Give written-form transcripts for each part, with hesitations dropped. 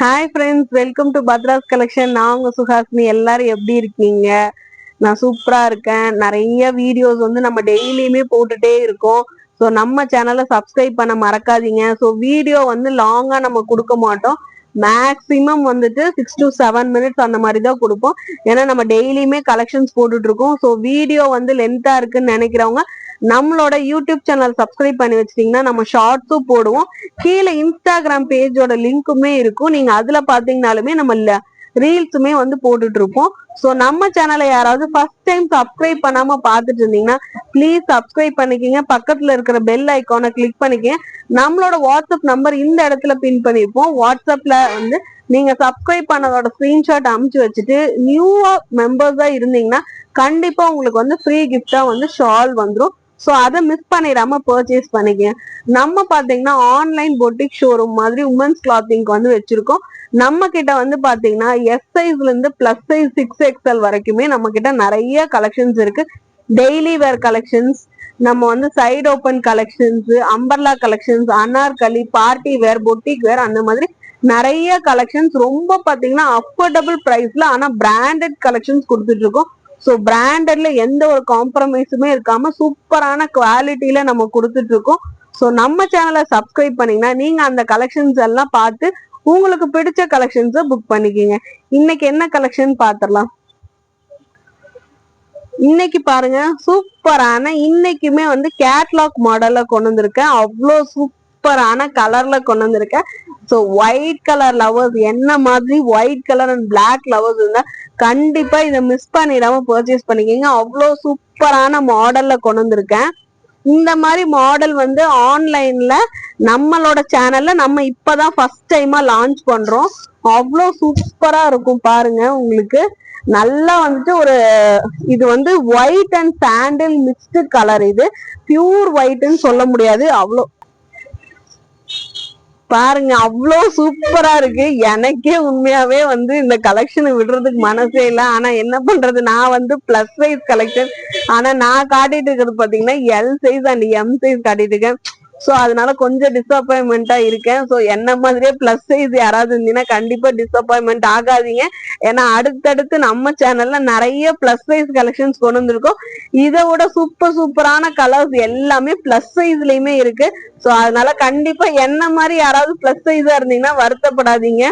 Hi friends, welcome to Pathras collection. நான் உங்க சுஹாசினி. எல்லாரும் எப்படி இருக்கீங்க? நான் சூப்பரா இருக்கேன். நிறைய வீடியோஸ் நம்ம டெய்லியுமே போட்டுட்டே இருக்கோம். ஸோ நம்ம சேனலை சப்ஸ்கிரைப் பண்ண மறக்காதீங்க. ஸோ வீடியோ லாங்கா நம்ம கொடுக்க மாட்டோம். மேக்சிமம் 6 to 7 மினிட்ஸ் அந்த மாதிரி தான் கொடுப்போம். ஏன்னா நம்ம டெய்லியுமே கலெக்ஷன்ஸ் போட்டுட்டு இருக்கோம். ஸோ வீடியோ லென்த்தா இருக்குன்னு நினைக்கிறவங்க நம்மளோட யூடியூப் சேனல் சப்ஸ்கிரைப் பண்ணி வச்சிட்டீங்கன்னா நம்ம ஷார்ட்ஸும் போடுவோம். கீழே இன்ஸ்டாகிராம் பேஜோட லிங்க்குமே இருக்கும். நீங்க அதுல பாத்தீங்கன்னாலுமே நம்ம ரீல்ஸுமே போட்டுட்டு இருப்போம். ஸோ நம்ம சேனலை யாராவது ஃபர்ஸ்ட் டைம் சப்ஸ்கிரைப் பண்ணாம பாத்துட்டு இருந்தீங்கன்னா ப்ளீஸ் சப்ஸ்கிரைப் பண்ணிக்கங்க. பக்கத்துல இருக்கிற பெல் ஐக்கானை கிளிக் பண்ணிக்கங்க. நம்மளோட வாட்ஸ்அப் நம்பர் இந்த இடத்துல பின் பண்ணிருப்போம். வாட்ஸ்அப்ல நீங்க சப்ஸ்கிரைப் பண்ணதோட ஸ்கிரீன்ஷாட் அமுச்சு வச்சுட்டு நியூவா மெம்பர்ஸா இருந்தீங்கன்னா கண்டிப்பா உங்களுக்கு ஃப்ரீ கிஃப்டா ஷால் வந்துடும். ஸோ அதை மிஸ் பண்ணிடாம பர்ச்சேஸ் பண்ணிக்கங்க. நம்ம பாத்தீங்கன்னா ஆன்லைன் பொட்டிக் ஷோரூம் மாதிரி உமன்ஸ் கிளாத்திங்க்கு வச்சிருக்கோம். நம்ம கிட்ட பாத்தீங்கன்னா எஸ் சைஸ்ல இருந்து பிளஸ் சைஸ் 6XL வரைக்குமே நம்ம கிட்ட நிறைய கலெக்ஷன்ஸ் இருக்கு. டெய்லி வேர் கலெக்ஷன்ஸ், நம்ம side open collections, umbrella collections, anarkali, party wear, boutique wear, அந்த மாதிரி நிறைய கலெக்ஷன்ஸ் ரொம்ப பாத்தீங்கன்னா அஃபோர்டபுள் பிரைஸ்ல ஆனா பிராண்டட் கலெக்ஷன்ஸ் கொடுத்துட்டு இருக்கோம். ஸோ பிராண்டட்ல எந்த ஒரு காம்ப்ரமைஸுமே இருக்காம சூப்பரான குவாலிட்டியில நம்ம கொடுத்துட்டு இருக்கோம். ஸோ நம்ம சேனலை சப்ஸ்கிரைப் பண்ணீங்கன்னா நீங்க அந்த கலெக்ஷன்ஸ் எல்லாம் பார்த்து உங்களுக்கு பிடிச்ச கலெக்ஷன்ஸை புக் பண்ணிக்கிங்க. இன்னைக்கு என்ன கலெக்ஷன் பார்த்துடலாம். இன்னைக்கு பாருங்க, சூப்பரான இன்னைக்குமே கேட்லாக் மாடல்ல கொண்டு வந்திருக்கேன். அவ்வளோ சூப்பரான கலர்ல கொண்டு வந்திருக்கேன். ஸோ ஒயிட் கலர் லவர்ஸ், என்ன மாதிரி white colour and black lovers இருந்தா கண்டிப்பா இதை மிஸ் பண்ணிடாம பர்ச்சேஸ் பண்ணிக்கிங்க. அவ்வளோ சூப்பரான மாடல்ல கொண்டு வந்திருக்கேன். இந்த மாதிரி மாடல் ஆன்லைன்ல நம்மளோட சேனல்ல நம்ம இப்பதான் ஃபர்ஸ்ட் டைமா லான்ச் பண்றோம். அவ்வளோ சூப்பரா இருக்கும் பாருங்க. உங்களுக்கு நல்லா ஒரு இது white and sandal mixed colour. இது பியூர் ஒயிட்னு சொல்ல முடியாது. அவ்வளோ பாருங்க, அவ்வளோ சூப்பரா இருக்கு. எனக்கே உண்மையாவே இந்த கலெக்ஷனை விடுறதுக்கு மனசே இல்லை. ஆனா என்ன பண்றது, நான் பிளஸ் சைஸ் கலெக்ஷன், ஆனா நான் காட்டிட்டு இருக்கிறது பாத்தீங்கன்னா L size and M size காட்டிட்டு இருக்கேன். ஸோ அதனால கொஞ்சம் டிசப்பாயின்மெண்டா இருக்கேன். ஸோ என்ன மாதிரியே பிளஸ் சைஸ் யாராவது இருந்தீங்கன்னா கண்டிப்பா டிசப்பாயின்மெண்ட் ஆகாதீங்க. ஏன்னா அடுத்தடுத்து நம்ம சேனல்ல நிறைய பிளஸ் சைஸ் கலெக்ஷன்ஸ் கொண்டு வந்திருக்கோம். இதை விட சூப்பரான கலர்ஸ் எல்லாமே பிளஸ் சைஸ்லயுமே இருக்கு. ஸோ அதனால கண்டிப்பா என்ன மாதிரி யாராவது பிளஸ் சைஸா இருந்தீங்கன்னா வருத்தப்படாதீங்க.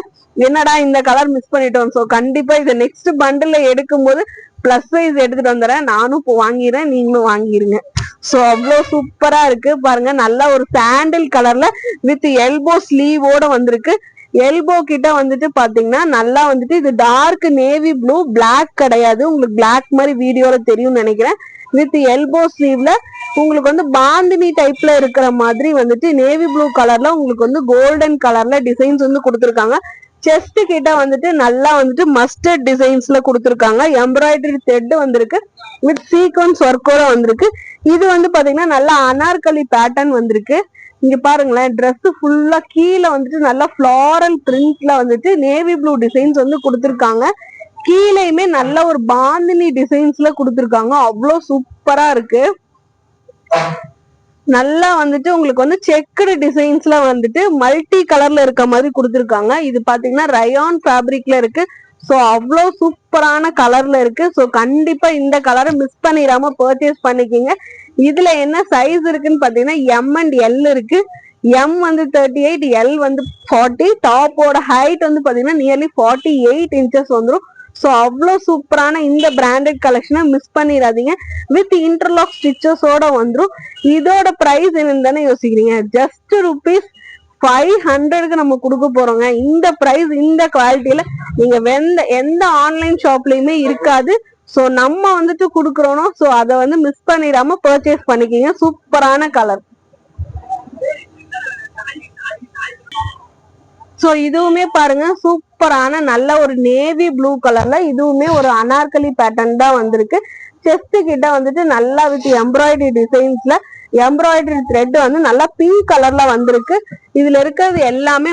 என்னடா இந்த கலர் மிஸ் பண்ணிட்டோம். ஸோ கண்டிப்பா இதை நெக்ஸ்ட் பண்டில் எடுக்கும் போது பிளஸ் சைஸ் எடுத்துட்டு வந்துடுறேன். நானும் இப்போ வாங்கிறேன், நீங்களும் வாங்கிருங்க. சோ அவ்வளோ சூப்பரா இருக்கு பாருங்க. நல்லா ஒரு சாண்டில் கலர்ல வித் எல்போ ஸ்லீவோட வந்திருக்கு. எல்போ கிட்ட பாத்தீங்கன்னா நல்லா இது டார்க் நேவி ப்ளூ, பிளாக் கிடையாது. உங்களுக்கு பிளாக் மாதிரி வீடியோல தெரியும் நினைக்கிறேன். வித் எல்போ ஸ்லீவ்ல உங்களுக்கு பாந்தினி டைப்ல இருக்கிற மாதிரி நேவி ப்ளூ கலர்ல உங்களுக்கு கோல்டன் கலர்ல டிசைன்ஸ் கொடுத்துருக்காங்க. செஸ்ட் கிட்ட நல்லா மஸ்டர்ட் டிசைன்ஸ்ல கொடுத்துருக்காங்க. எம்ப்ராய்டரி த்ரெட் வந்திருக்கு வித் சீக்வன்ஸ் ஒர்க்கோட வந்திருக்கு. இது பாத்தீங்கன்னா நல்லா அனார்கலி பேட்டர்ன் வந்திருக்கு. இங்க பாருங்களேன், ட்ரெஸ் ஃபுல்லா கீழே நல்லா ஃபிளாரல் பிரிண்ட்ல நேவி ப்ளூ டிசைன்ஸ் கொடுத்துருக்காங்க. கீழேயுமே நல்ல ஒரு பாந்தினி டிசைன்ஸ்ல கொடுத்துருக்காங்க. அவ்வளோ சூப்பரா இருக்கு. நல்லா உங்களுக்கு செக்குடு டிசைன்ஸ்ல மல்டி கலர்ல இருக்க மாதிரி கொடுத்துருக்காங்க. இது பாத்தீங்கன்னா ரயான் ஃபேப்ரிக்ல இருக்கு. ஸோ அவ்வளோ சூப்பரான கலர்ல இருக்கு. ஸோ கண்டிப்பா இந்த கலரை மிஸ் பண்ணிடாம பர்ச்சேஸ் பண்ணிக்கிங்க. இதுல என்ன சைஸ் இருக்குன்னு பாத்தீங்கன்னா எம் அண்ட் எல் இருக்கு. M 38, L 40. டாப்போட ஹைட் பாத்தீங்கன்னா நியர்லி 48 இன்ச்சஸ் வந்துடும். ஸோ அவ்வளோ சூப்பரான இந்த பிராண்டட் கலெக்ஷனை மிஸ் பண்ணிடாதீங்க. வித் இன்டர்லாக் ஸ்டிச்சஸோட வந்துடும். இதோட பிரைஸ் என்னன்னு தானே யோசிக்கிறீங்க. ஜஸ்ட் ₹500 நம்ம கொடுக்க போறோங்க. இந்த பிரைஸ் இந்த குவாலிட்டியில நீங்க எந்த ஆன்லைன் ஷாப்லயுமே இருக்காது. ஸோ நம்ம கொடுக்குறோம். ஸோ அதை மிஸ் பண்ணிடாம பர்ச்சேஸ் பண்ணிக்கிங்க. சூப்பரான கலர். ஸோ இதுவுமே பாருங்க, சூப்பரான நல்ல ஒரு நேவி ப்ளூ கலர்ல இதுவுமே ஒரு அனார்கலி பேட்டர்ன் தான் வந்திருக்கு. செஸ்ட் கிட்ட நல்லா வித் எம்ப்ராய்டரி டிசைன்ஸ்ல எம்ப்ராய்டரி த்ரெட் நல்லா பிங்க் கலர்ல வந்திருக்கு. இதுல இருக்கிறது எல்லாமே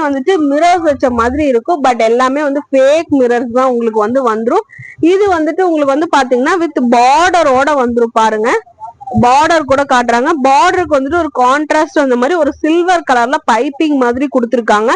மிரர்ஸ் வச்ச மாதிரி இருக்கும். பட் எல்லாமே ஃபேக் மிரர்ஸ் தான் உங்களுக்கு வந்துரும். இது உங்களுக்கு பாத்தீங்கன்னா வித் பார்டரோட வந்துரும். பாருங்க, பார்டர் கூட காட்டுறாங்க. பார்டருக்கு ஒரு கான்ட்ராஸ்ட் அந்த மாதிரி ஒரு சில்வர் கலர்ல பைப்பிங் மாதிரி கொடுத்துருக்காங்க.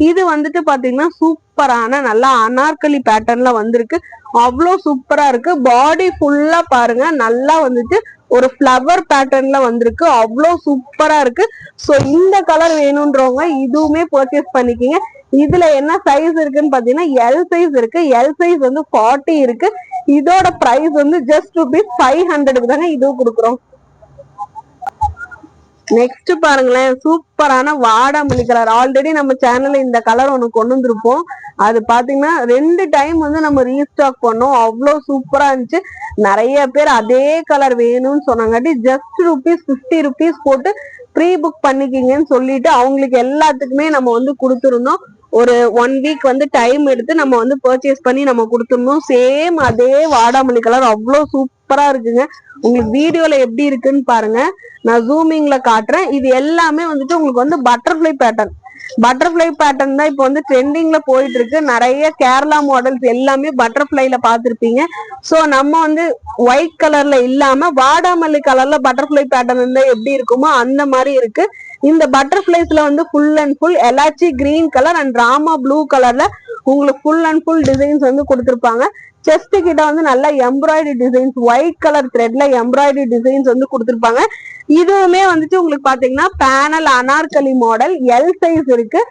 இது வந்துட்டு பாத்தீங்கன்னா சூப்பரான நல்லா அனார்கலி பேட்டர்ன்ல வந்திருக்கு. அவ்வளோ சூப்பரா இருக்கு. பாடி ஃபுல்லா பாருங்க நல்லா வந்துட்டு ஒரு ஃபிளவர் பேட்டர்ன்ல வந்திருக்கு. அவ்வளோ சூப்பரா இருக்கு. சோ இந்த கலர் வேணும்ன்றவங்க இதுவுமே பர்ச்சேஸ் பண்ணிக்கிங்க. இதுல என்ன சைஸ் இருக்குன்னு பாத்தீங்கன்னா எல் சைஸ் இருக்கு. எல் சைஸ் வந்து 40 இருக்கு. இதோட பிரைஸ் வந்து ஜஸ்ட் ₹500 தாங்க இதுவும் கொடுக்குறோம். நெக்ஸ்ட் பாருங்களேன், சூப்பரான வாடாமல்லி கலர். ஆல்ரெடி நம்ம சேனல்ல இந்த கலர் ஒண்ணு கொண்டு வந்திருப்போம். அது பாத்தீங்கன்னா 2 டைம் வந்து நம்ம ரீஸ்டாக் பண்ணோம். அவ்வளவு சூப்பரா இருந்துச்சு. நிறைய பேர் அதே கலர் வேணும்னு சொன்னாங்காட்டி ஜஸ்ட் ₹50 போட்டு ப்ரீ புக் பண்ணிக்கிங்கன்னு சொல்லிட்டு அவங்களுக்கு எல்லாத்துக்குமே நம்ம வந்து கொடுத்துருந்தோம். ஒரு 1 வீக் வந்து டைம் எடுத்து நம்ம வந்து பர்ச்சேஸ் பண்ணி நம்ம கொடுத்துருந்தோம். சேம் அதே வாடாமல்லி கலர் அவ்வளவு சூப்பரா இருக்குங்க. உங்களுக்கு வீடியோல எப்படி இருக்குன்னு பாருங்க. நான் ஜூமிங்ல காட்டுறேன். இது எல்லாமே வந்துட்டு உங்களுக்கு வந்து பட்டர்ஃபிளை பேட்டர்ன் தான் இப்ப வந்து ட்ரெண்டிங்ல போயிட்டு இருக்கு. நிறைய கேரளா மாடல்ஸ் எல்லாமே பட்டர்ஃபிளைல பாத்திருப்பீங்க. சோ நம்ம வந்து ஒயிட் கலர்ல இல்லாம வாடாமல்லி கலர்ல பட்டர்ஃபிளை பேட்டர்ன் இருந்தா எப்படி இருக்குமோ அந்த மாதிரி இருக்கு. இந்த பட்டர்ஃபிளைஸ்ல வந்து full and full elaichi green colour and Rama blue கலர்ல உங்களுக்கு ஃபுல் அண்ட் ஃபுல் டிசைன்ஸ் வந்து கொடுத்திருப்பாங்க. செஸ்ட் கிட்ட வந்து நல்ல எம்ப்ராய்டரி டிசைன்ஸ் ஒயிட் கலர் த்ரெட்ல எம்ப்ராய்டரி டிசைன்ஸ் வந்து கொடுத்திருப்பாங்க. இதுவுமே வந்துட்டு உங்களுக்கு பாத்தீங்கன்னா panel anarkali model L size இருக்கு.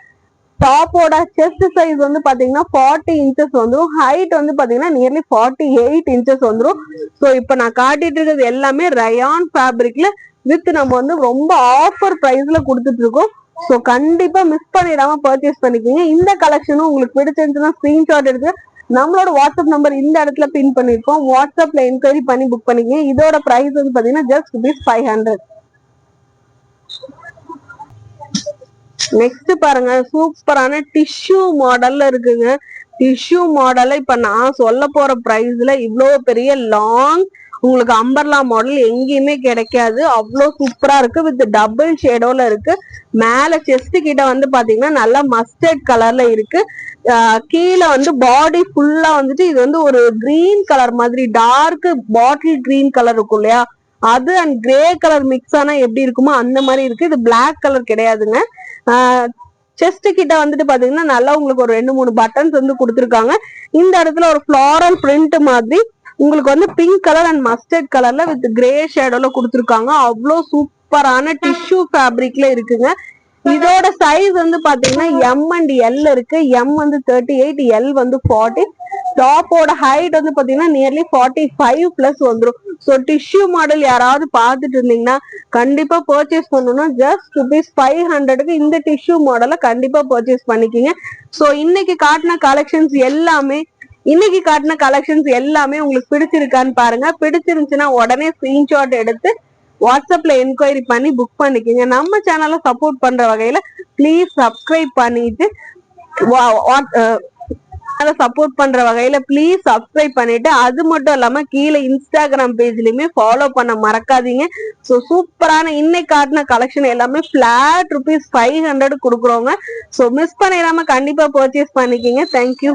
டாப்போட செஸ்ட் சைஸ் வந்து பாத்தீங்கன்னா 40 இன்ச்சஸ் வந்துடும். ஹைட் வந்து பாத்தீங்கன்னா நியர்லி 48 இன்ச்சஸ் வந்துடும். ஸோ இப்ப நான் காட்டிட்டு இருக்கிறது எல்லாமே ரயான் ஃபேப்ரிக்ல வித் நம்ம வந்து ரொம்ப ஆஃபர் பிரைஸ்ல கொடுத்துட்டு இருக்கோம். ஸோ கண்டிப்பா மிஸ் பண்ணிடாம பர்ச்சேஸ் பண்ணிக்கோங்க. இந்த கலெக்ஷனும் உங்களுக்கு பிடிச்சிருந்துச்சுன்னா ஸ்கிரீன்ஷாட் எடுத்து நம்மளோட வாட்ஸ்அப் நம்பர் இந்த இடத்துல பின் பண்ணிருக்கோம். வாட்ஸ்அப்ல என்கொயரி பண்ணி புக் பண்ணிக்கங்க. இதோட பிரைஸ் வந்து பாத்தீங்கன்னா ஜஸ்ட் ₹500. நெக்ஸ்ட் பாருங்க, சூப்பரான டிஷ்யூ மாடல்ல இருக்குங்க. டிஷ்யூ மாடல்ல இப்ப நான் சொல்ல போற பிரைஸ்ல இவ்வளவு பெரிய லாங் உங்களுக்கு அம்பர்லா மாடல் எங்கேயுமே கிடைக்காது. அவ்வளவு சூப்பரா இருக்கு. வித் டபுள் ஷேடோல இருக்கு. மேல செஸ்ட் கிட்ட வந்து பாத்தீங்கன்னா நல்லா மஸ்டர்ட் கலர்ல இருக்கு. கீழே வந்து பாடி ஃபுல்லா வந்துட்டு இது வந்து ஒரு கிரீன் கலர் மாதிரி டார்க் பாட்டில் கிரீன் கலர் இருக்கும் இல்லையா, அது அண்ட் கிரே கலர் மிக்ஸ் ஆனா எப்படி இருக்குமோ அந்த மாதிரி இருக்கு. இது பிளாக் கலர் கிடையாதுங்க. செஸ்ட் கிட்ட வந்துட்டு பாத்தீங்கன்னா நல்லா உங்களுக்கு ஒரு 2-3 பட்டன்ஸ் வந்து கொடுத்துருக்காங்க. இந்த இடத்துல ஒரு ஃபிளாரல் பிரிண்ட் மாதிரி உங்களுக்கு வந்து பிங்க் கலர் அண்ட் மஸ்டர்ட் கலர்ல வித் கிரே ஷேடோல கொடுத்துருக்காங்க. அவ்வளோ சூப்பரான டிஷ்யூ ஃபேப்ரிக்ல இருக்குங்க. இதோட சைஸ் வந்து பாத்தீங்கன்னா எம் அண்ட் எல் இருக்கு. எம் வந்து 38, எல் வந்து 40. டாப்போட ஹைட் வந்து பாத்தீங்கன்னா நியர்லி 45 பிளஸ் வந்துடும். ஸோ டிஷ்யூ மாடல் யாராவது பார்த்துட்டு இருந்தீங்கன்னா கண்டிப்பா பர்ச்சேஸ் பண்ணணும்னா ஜஸ்ட் ₹500க்கு இந்த டிஷ்யூ மாடலை கண்டிப்பா பர்ச்சேஸ் பண்ணிக்கிங்க. ஸோ இன்னைக்கு காட்டின கலெக்ஷன்ஸ் எல்லாமே உங்களுக்கு பிடிச்சிருக்கான்னு பாருங்க. பிடிச்சிருந்துச்சுன்னா உடனே ஸ்கிரீன்ஷாட் எடுத்து வாட்ஸ்அப்ல என்கொயரி பண்ணி புக் பண்ணிக்கோங்க. நம்ம சேனலை சப்போர்ட் பண்ற வகையில ப்ளீஸ் சப்ஸ்கிரைப் பண்ணிட்டு அது மட்டும் இல்லாம கீழே இன்ஸ்டாகிராம் பேஜ்லயுமே ஃபாலோ பண்ண மறக்காதீங்க. சோ சூப்பரான இன்னைக்கு காட்டின கலெக்ஷன் எல்லாமே ஃபிளாட் ₹500 கொடுக்குறோங்க. சோ மிஸ் பண்ணிடாம கண்டிப்பா பர்ச்சேஸ் பண்ணிக்கீங்க. தேங்க்யூ.